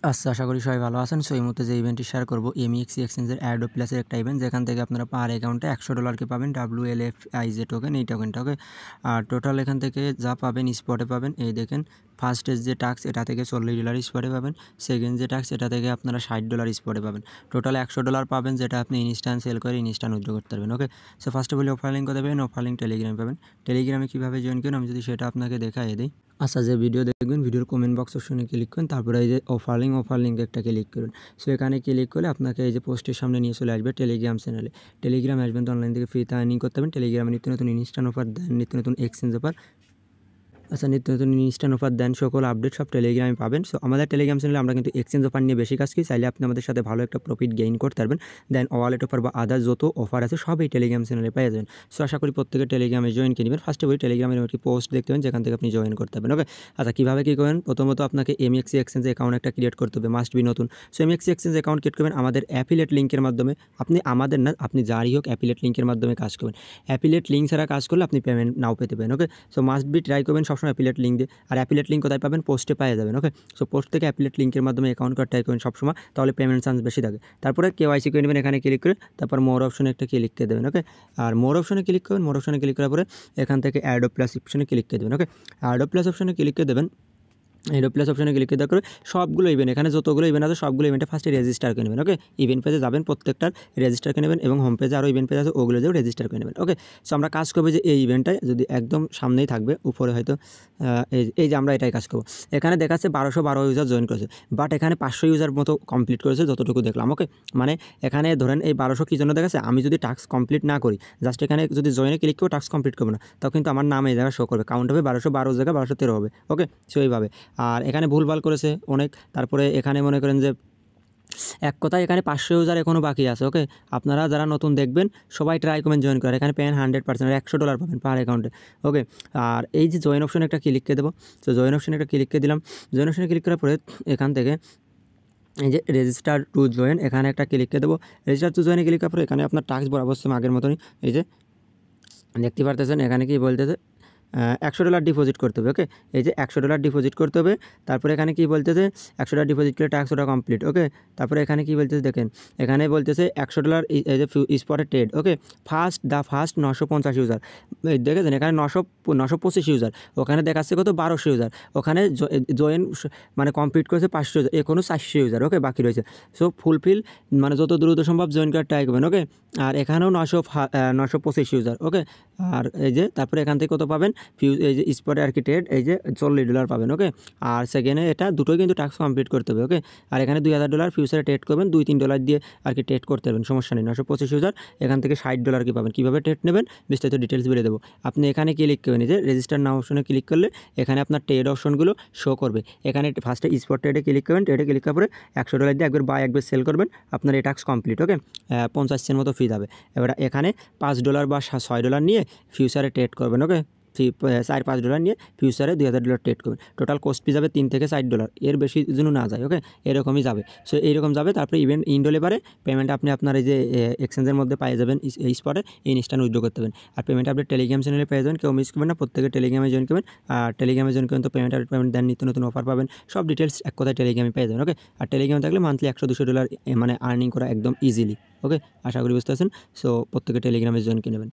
আচ্ছা, আশা করি সবাই ভালো আছেন। সো এই মুহূর্তে যে ইভেন্টটি শেয়ার করব এমইএক্সি এক্সচেঞ্জের অ্যাডো প্লাসের একটা ইভেন্ট, যেখান থেকে আপনারা পার অ্যাকাউন্টে $100 পাবেন WLFIJ টোকেন, এই টোকেনটা। ওকে, আর টোটাল এখান থেকে যা পাবেন স্পটে পাবেন। এই দেখেন, ফার্স্টের যে টাস্ক এটা থেকে $40 স্পটে পাবেন। সেকেন্ড যে টাস্ক এটা থেকে আপনারা $60 স্পটে পাবেন। টোটাল $100 পাবেন, যেটা আপনি ইনস্ট্যান্ট সেল করে ইনস্ট্যান্ট উইথড্র করতে পারবেন। ওকে, সো ফার্স্টে বলি অফার লিঙ্ক কোথায় পাবেন? অফার লিঙ্ক টেলিগ্রামে পাবেন। টেলিগ্রামে কীভাবে জয়েন করেন আমি যদি সেটা আপনাকে দেখাই দিই। আচ্ছা, যে ভিডিও দেখবেন ভিডিওর কমেন্ট বক্স অপশনে ক্লিক করেন, তারপরে এই যে অফার লিঙ্ক একটা ক্লিক করুন। সো এখানে ক্লিক করলে আপনাকে এই যে পোস্টের সামনে নিয়ে চলে আসবে টেলিগ্রাম চ্যানেলে। টেলিগ্রামে আসবেন তো অনলাইন থেকে ফ্রিতে আর্নিং করতে পারবেন। টেলিগ্রামে নিত্য নতুন ইনস্ট্যান্ট অফার দেন, নিত্য নতুন এক্সচেঞ্জ অফার, আচ্ছা নিত্য নতুন ইনস্ট্যান্ট অফার দেন, সকল আপডেট সব টেলিগ্রামে পাবেন। সো আমাদের টেলিগ্রাম চ্যানেলে আমরা কিন্তু এক্সচেঞ্জ অফার নিয়ে বেশি কাজ করি। চাইলে আপনি আমাদের সাথে ভালো একটা প্রফিট গেইন করতে পারবেন। দেন ওয়ালেট অফার বা আদার যত অফার আছে সব এই টেলিগ্রাম চ্যানেলে পেয়ে যাবেন। সো আশা করি প্রত্যেকে টেলিগ্রামে জয়েন করে নেবেন। ফার্স্টে বলি টেলিগ্রামের একটি পোস্ট দেখতে পাবেন, যেখান থেকে আপনি জয়েন করতে পারবেন। ওকে, আচ্ছা কীভাবে কী করেন? প্রথমত আপনাকে এমএক্সি এক্সচেঞ্জ অ্যাকাউন্ট একটা ক্রিয়েট করতে হবে, মাস্ট বি নতুন। সো এমএক্সি এক্সচেঞ্জ অ্যাকাউন্ট ক্রিয়েট করবেন আমাদের অ্যাফিলিয়েট লিঙ্কের মাধ্যমে। আপনি আমাদের না, আপনি যারই হোক অ্যাফিলিয়েট লিঙ্কের মাধ্যমে কাজ করবেন। অ্যাফিলিয়েট লিঙ্ক ছাড়া কাজ করলে আপনি পেমেন্ট নাও পেতে পারেন। ওকে, সো মাস্ট বি ট্রাই করবেন সবসময় অ্যাফিলিয়েট লিঙ্ক দিয়ে। আর অ্যাফিলিয়েট লিঙ্ক কোথায় পাবেন? পোস্টে পেয়ে যাবেন। ওকে, সো পোস্ট থেকে অ্যাফিলিয়েট লিঙ্কের মাধ্যমে অ্যাকাউন্ট করে ট্রাই করবেন সবসময়, তাহলে পেমেন্ট চান্স বেশি থাকে। তারপরে কেওয়াইসি করে নেবেন, এখানে ক্লিক করে তারপর মোর অপশনে একটা ক্লিক করে দেবেন। ওকে, আর মোর অপশনে ক্লিক করবেন। মোর অপশনে ক্লিক করার পরে এখান থেকে অ্যাডো প্লাস অপশনে ক্লিক করে দেবেন। ওকে, অ্যাডো প্লাস অপশনে ক্লিক করে দেবেন। এডো প্লাস অপশনে ক্লিক দেওয়ার করে সবগুলো ইভেন্ট, এখানে যতগুলো ইভেন্ট আছে সবগুলো ইভেন্টে ফার্স্টে রেজিস্টার করে নেবেন। ওকে, ইভেন্ট পেজে যাবেন, প্রত্যেকটার রেজিস্টার করে নেবেন এবং হোম পেজে আরও ইভেন্ট পেজ আছে ওগুলো যেও রেজিস্টার করে নেবেন। ওকে, সো আমরা কাজ করবো যে এই ইভেন্টটায় যদি একদম সামনেই থাকবে উপরে হয়তো এই যে আমরা এটাই কাজ করবো। এখানে দেখাচ্ছে 1212 ইউজার জয়েন করেছে, বাট এখানে 500 ইউজার মতো কমপ্লিট করেছে যতটুকু দেখলাম। ওকে, মানে এখানে ধরেন এই 1200 কী জন্য দেখাচ্ছে? আমি যদি টাস্ক কমপ্লিট না করি, জাস্ট এখানে যদি জয়েনে ক্লিক করবো টাস্ক কমপ্লিট করবো না, তখন কিন্তু আমার নাম এই জায়গায় শো করবে, কাউন্ট হবে 1212 জায়গায় 1213 হবে। ওকে, সো এইভাবে। আর এখানে ভুলভাল করেছে অনেক। তারপরে এখানে মনে করেন যে এক কথায় এখানে 500 ইউজার এখনও বাকি আছে। ওকে, আপনারা যারা নতুন দেখবেন সবাই ট্রাই করবেন জয়েন করার। এখানে পেন 100% $100 পাবেন পার অ্যাকাউন্টে। ওকে, আর এই যে জয়েন অপশনে একটা ক্লিক করে দেবো। তো জয়েন অপশনে একটা ক্লিক করে দিলাম। জয়েন অপশনে ক্লিক করার পরে এখান থেকে এই যে রেজিস্টার টু জয়েন, এখানে একটা ক্লিক করে দেবো। রেজিস্টার টু জয়েনে ক্লিক করার পরে এখানে আপনার টাস্ক বরাবর সেম আগের মতনই। এই যে দেখতে পারতেছেন এখানে কি বলতেছে, $100 ডিপোজিট করতে হবে। ওকে, এই যে $100 ডিপোজিট করতে হবে। তারপরে এখানে কি বলতেছে, $100 ডিপোজিট করে টাস্ক ওটা কমপ্লিট। ওকে, তারপরে এখানে কি বলতেছে দেখেন, এখানে বলতেছে $100 এই যে স্পটে ট্রেড। ওকে, ফার্স্ট 950 ইউজার দেখেছেন, এখানে 925 ইউজার, ওখানে দেখাচ্ছে কত 1200 ইউজার। ওখানে জয়েন মানে কমপ্লিট করেছে 500 ইউজার, এখনও 400 ইউজার ওকে বাকি রয়েছে। সো ফুলফিল মানে যত দ্রুত সম্ভব জয়েন করার ট্রাই করবেন। ওকে, আর এখানেও 925 ইউজার। ওকে, আর এই যে তারপরে এখান থেকে কত পাবেন? এই যে স্পটে আর কি ট্রেড, এই যে $40 পাবেন। ওকে, আর সেকেন্ডে এটা দুটোই কিন্তু টাস্ক কমপ্লিট করতে হবে। ওকে, আর এখানে $2000 ফিউচারে ট্রেড করবেন, $2-3 দিয়ে আর কি ট্রেড করতে পারবেন, সমস্যা নেই। 925 ইউজার, এখান থেকে $60 কি পাবেন, কীভাবে ট্রেড নেবেন বিস্তারিত ডিটেলস বলে দেবো। আপনি এখানে ক্লিক করবেন, এই যে রেজিস্টার নাও অপশনে ক্লিক করলে এখানে আপনার ট্রেড অপশনগুলো শো করবে। এখানে ফার্স্টে স্পট ট্রেডে ক্লিক করবেন, ট্রেডে ক্লিক করার পরে $100 দিয়ে একবার বাই একবার সেল করবেন, আপনার এই টাস্ক কমপ্লিট। ওকে, 50 সেন্ট মতো ফি যাবে। এবার এখানে $5 বা $6 নিয়ে ফিউচারে ট্রেড করবেন। ওকে, $4-5 নিয়ে ফিউচারে $2000 ট্রেড করবেন। টোটাল কোস্ট ফি যাবে $3 থেকে $60, এর বেশি যেন না যায়। ওকে, এরকমই যাবে। সো এইরকম যাবে। তারপরে ইভেন্ট ইন্ডোলে পারে পেমেন্ট আপনি আপনার এই যে এক্সচেঞ্জের মধ্যে পেয়ে যাবেন, এই স্পটে ইনস্ট্যান্ট উইথড্র করতে পারবেন। আর পেমেন্ট আপনি টেলিগ্রাম চ্যানেলে পেয়ে যাবেন, কেউ মিস করবেন না, প্রত্যেকে টেলিগ্রামে জয়েন করবেন। আর টেলিগ্রামে জয়েন করবেন তো পেমেন্ট দেন, নিত্য নতুন অফার পাবেন, সব ডিটেলস এক কথায় টেলিগ্রামে পেয়ে যাবেন। ওকে, আর টেলিগ্রামে থাকলে মান্থলি $100-200 মানে আর্নিং করা একদম ইজিলি। ওকে, আশা করি বুঝতে পারছেন। সো প্রত্যেকে টেলিগ্রামে জয়েন করে নেবেন।